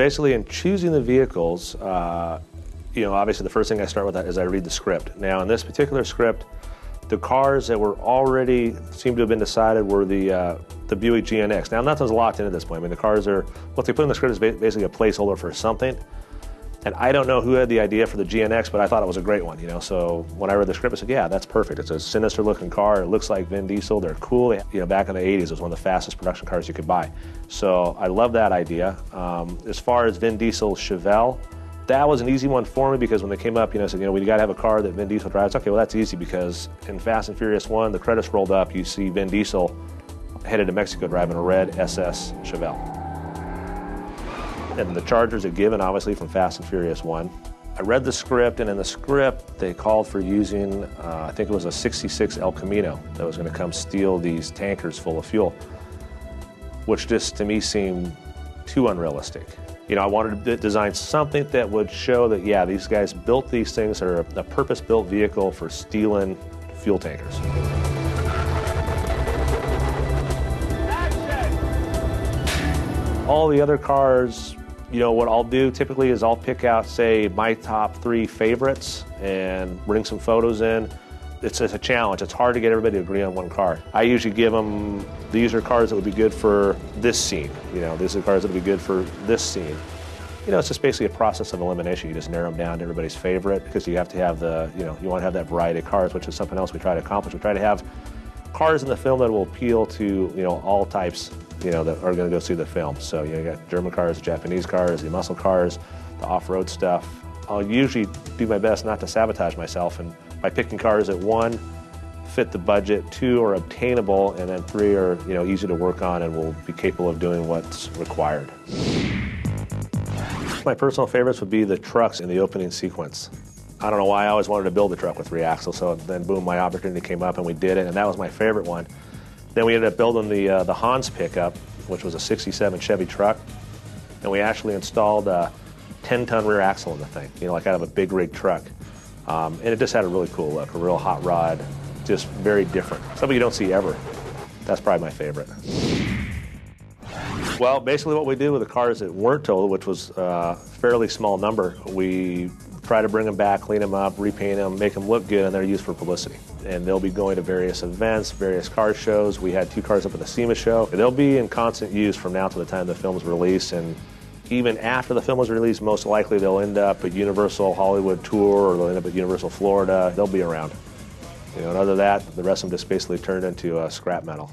basically in choosing the vehicles, you know, obviously the first thing I start with is I read the script. Now in this particular script, the cars that were already seemed to have been decided were the Buick GNX. Now nothing's locked in at this point. I mean, the cars are, what they put in the script is basically a placeholder for something. And I don't know who had the idea for the GNX, but I thought it was a great one, you know. So when I read the script, I said, yeah, that's perfect. It's a sinister looking car. It looks like Vin Diesel. They're cool. You know, back in the 80s, it was one of the fastest production cars you could buy. So I love that idea. As far as Vin Diesel's Chevelle, that was an easy one for me because when they came up, you know, said, you know, we got to have a car that Vin Diesel drives. Okay, well, that's easy because in Fast and Furious 1, the credits rolled up, you see Vin Diesel headed to Mexico driving a red SS Chevelle. And the Charger's a given, obviously, from Fast and Furious 1. I read the script, and in the script, they called for using, I think it was a 66 El Camino that was going to come steal these tankers full of fuel, which just, to me, seemed too unrealistic. You know, I wanted to design something that would show that, yeah, these guys built these things that are a purpose-built vehicle for stealing fuel tankers. Action! All the other cars, you know, what I'll do typically is I'll pick out, say, my top 3 favorites and bring some photos in. It's a challenge. It's hard to get everybody to agree on one car. I usually give them, these are cars that would be good for this scene. You know, these are cars that would be good for this scene. You know, it's just basically a process of elimination. You just narrow them down to everybody's favorite because you have to have the, you know, you want to have that variety of cars, which is something else we try to accomplish. We try to have cars in the film that will appeal to, you know, all types, you know, that are going to go see the film. So, you know, you got German cars, Japanese cars, the muscle cars, the off-road stuff. I'll usually do my best not to sabotage myself, and by picking cars that 1, fit the budget, 2, are obtainable, and then 3 are, you know, easy to work on and will be capable of doing what's required. My personal favorites would be the trucks in the opening sequence. I don't know why I always wanted to build a truck with 3 axles, so then boom, my opportunity came up and we did it, and that was my favorite one. Then we ended up building the Hans pickup, which was a 67 Chevy truck, and we actually installed a 10-ton rear axle in the thing, you know, like out of a big rig truck. And it just had a really cool look, a real hot rod, just very different. Something you don't see ever. That's probably my favorite. Well, basically what we did with the cars that weren't totaled, which was a fairly small number, we try to bring them back, clean them up, repaint them, make them look good, and they're used for publicity. And they'll be going to various events, various car shows. We had 2 cars up at the SEMA show. They'll be in constant use from now to the time the film's released, and even after the film was released, most likely they'll end up at Universal Hollywood Tour, or they'll end up at Universal Florida. They'll be around. You know, and other than that, the rest of them just basically turned into scrap metal.